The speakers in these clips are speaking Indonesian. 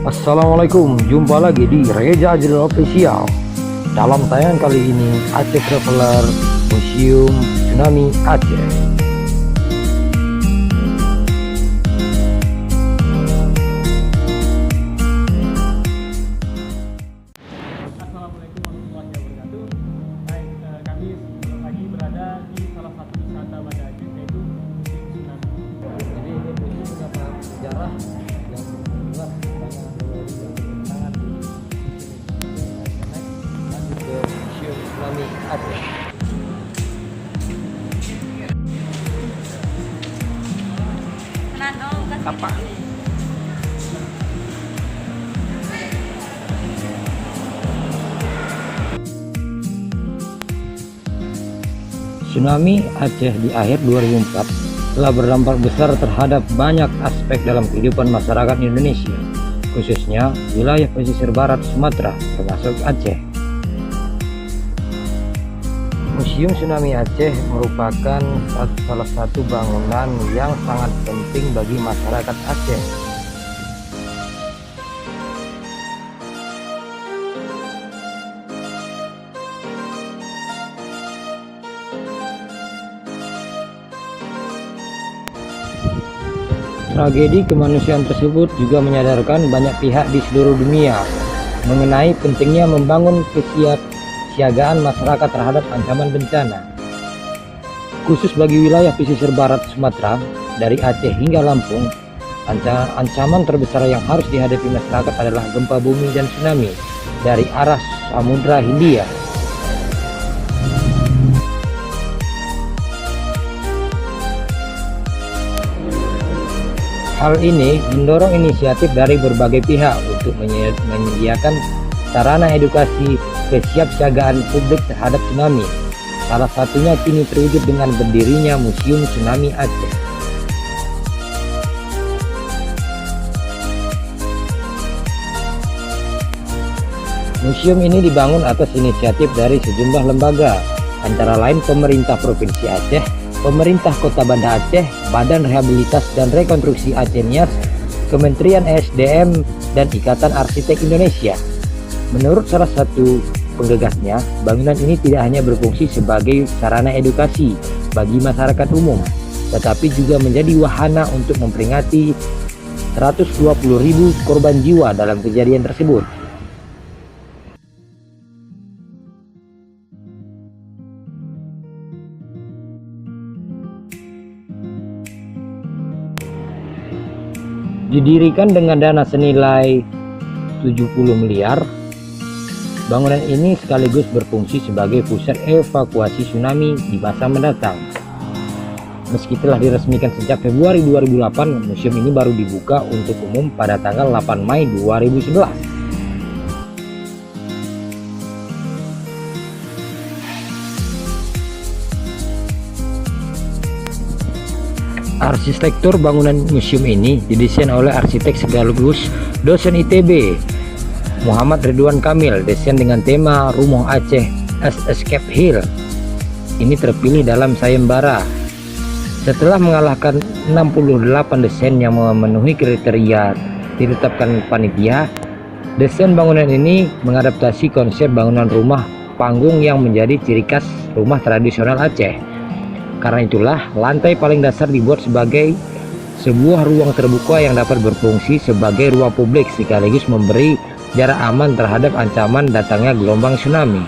Assalamualaikum, jumpa lagi di Reza Jalil Official. Dalam tayangan kali ini, Aceh Traveler Museum Tsunami Aceh. Assalamualaikum warahmatullahi wabarakatuh. Baik, kami lagi berada di salah satu wisata Banda Aceh, yaitu Museum Tsunami. Jadi ini museum wisata sejarah yang jelas banyak teori yang bertentangan di lanjut ke Museum Tsunami Aceh. Apa? Tsunami Aceh di akhir 2004 telah berdampak besar terhadap banyak aspek dalam kehidupan masyarakat Indonesia, khususnya wilayah pesisir barat Sumatera termasuk Aceh. Museum Tsunami Aceh merupakan salah satu bangunan yang sangat penting bagi masyarakat Aceh. Tragedi kemanusiaan tersebut juga menyadarkan banyak pihak di seluruh dunia mengenai pentingnya membangun kesiapsiagaan masyarakat terhadap ancaman bencana. Khusus bagi wilayah pesisir barat Sumatera, dari Aceh hingga Lampung, ancaman terbesar yang harus dihadapi masyarakat adalah gempa bumi dan tsunami dari arah Samudra Hindia. Hal ini mendorong inisiatif dari berbagai pihak untuk menyediakan sarana edukasi kesiapsiagaan publik terhadap tsunami. Salah satunya kini terwujud dengan berdirinya Museum Tsunami Aceh. Museum ini dibangun atas inisiatif dari sejumlah lembaga, antara lain pemerintah Provinsi Aceh, pemerintah Kota Banda Aceh, Badan Rehabilitas dan Rekonstruksi Aceh Nias, Kementerian ESDM, dan Ikatan Arsitek Indonesia. Menurut salah satu penggagasnya, bangunan ini tidak hanya berfungsi sebagai sarana edukasi bagi masyarakat umum, tetapi juga menjadi wahana untuk memperingati 120.000 korban jiwa dalam kejadian tersebut. Didirikan dengan dana senilai 70 miliar, bangunan ini sekaligus berfungsi sebagai pusat evakuasi tsunami di masa mendatang. Meski telah diresmikan sejak Februari 2008, museum ini baru dibuka untuk umum pada tanggal 8 Mei 2011. Arsitektur bangunan museum ini didesain oleh arsitek sekaligus dosen ITB Muhammad Ridwan Kamil. Desain dengan tema Rumah Aceh as Escape Hill ini terpilih dalam sayembara. Setelah mengalahkan 68 desain yang memenuhi kriteria ditetapkan panitia, desain bangunan ini mengadaptasi konsep bangunan rumah panggung yang menjadi ciri khas rumah tradisional Aceh. Karena itulah, lantai paling dasar dibuat sebagai sebuah ruang terbuka yang dapat berfungsi sebagai ruang publik sekaligus memberi jarak aman terhadap ancaman datangnya gelombang tsunami.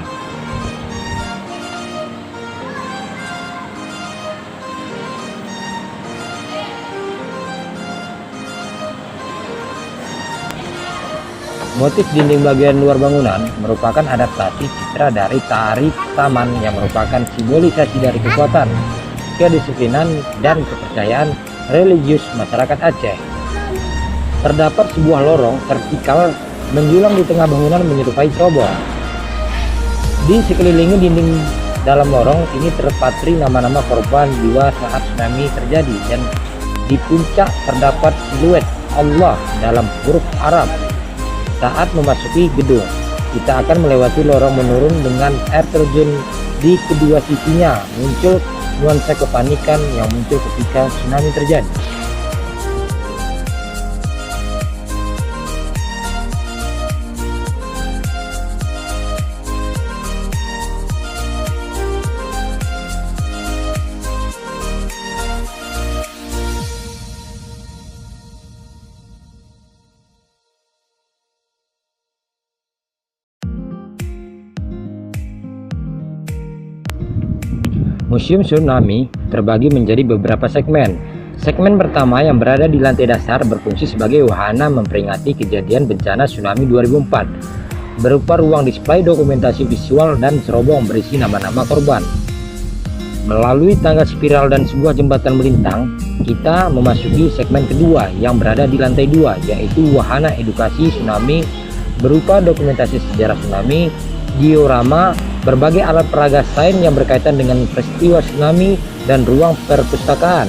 Motif dinding bagian luar bangunan merupakan adaptasi citra dari tari taman yang merupakan simbolisasi dari kekuatan, kedisiplinan, dan kepercayaan religius masyarakat Aceh. Terdapat sebuah lorong vertikal menjulang di tengah bangunan menyerupai cerobong. Di sekelilingi dinding dalam lorong ini terpatri nama-nama korban jiwa saat tsunami terjadi, dan di puncak terdapat siluet Allah dalam huruf Arab. Saat memasuki gedung, kita akan melewati lorong menurun dengan air terjun di kedua sisinya. Muncul nuansa kepanikan yang muncul ketika tsunami terjadi. Museum Tsunami terbagi menjadi beberapa segmen. Segmen pertama yang berada di lantai dasar berfungsi sebagai wahana memperingati kejadian bencana tsunami 2004, berupa ruang display dokumentasi visual dan cerobong berisi nama-nama korban. Melalui tangga spiral dan sebuah jembatan melintang, kita memasuki segmen kedua yang berada di lantai 2, yaitu wahana edukasi tsunami berupa dokumentasi sejarah tsunami, diorama, berbagai alat peraga sains yang berkaitan dengan peristiwa tsunami, dan ruang perpustakaan.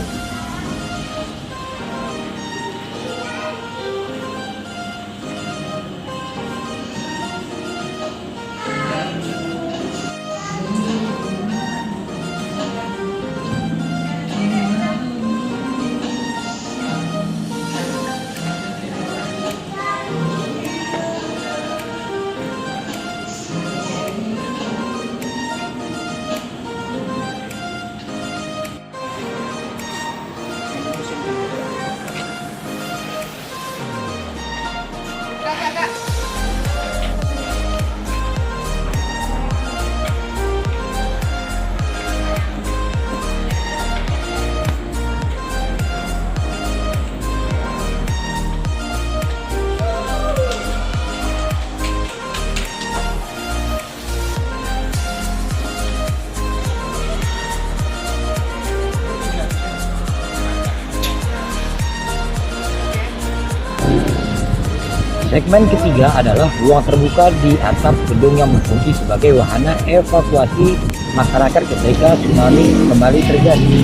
Segmen ketiga adalah ruang terbuka di atap gedung yang berfungsi sebagai wahana evakuasi masyarakat ketika tsunami kembali terjadi.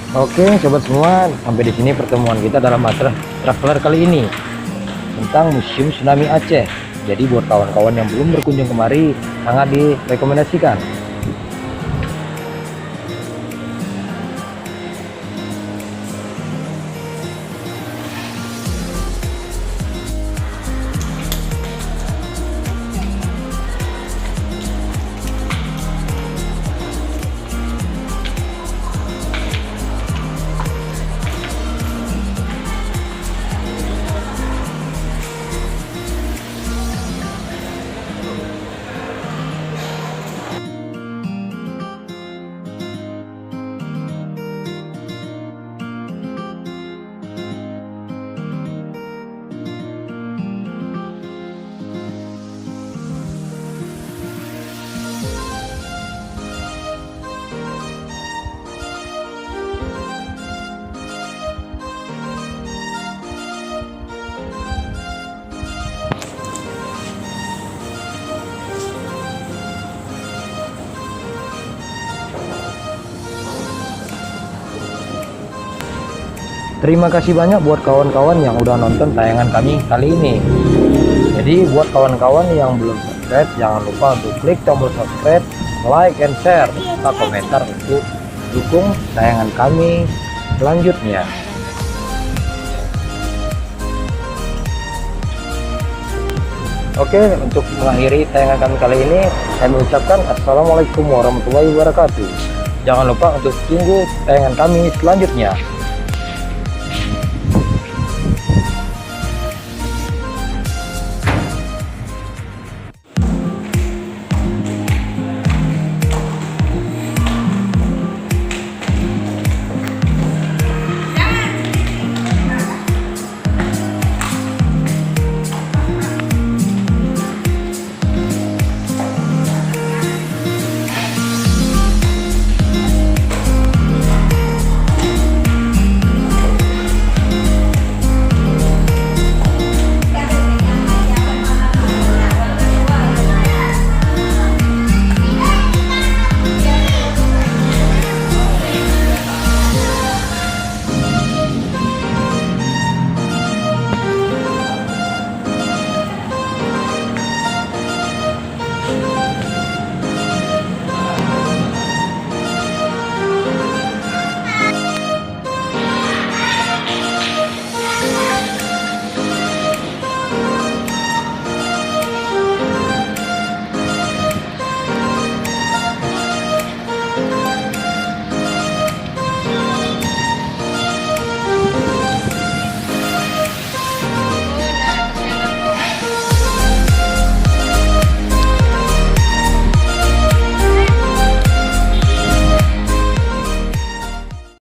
Oke, sobat semua, sampai di sini pertemuan kita dalam acara traveler kali ini tentang Museum Tsunami Aceh. Jadi buat kawan-kawan yang belum berkunjung kemari, sangat direkomendasikan. Terima kasih banyak buat kawan-kawan yang udah nonton tayangan kami kali ini. Jadi buat kawan-kawan yang belum subscribe, jangan lupa untuk klik tombol subscribe, like, and share, serta komentar untuk dukung tayangan kami selanjutnya. Oke, untuk mengakhiri tayangan kami kali ini, saya mengucapkan Assalamualaikum warahmatullahi wabarakatuh. Jangan lupa untuk tunggu tayangan kami selanjutnya.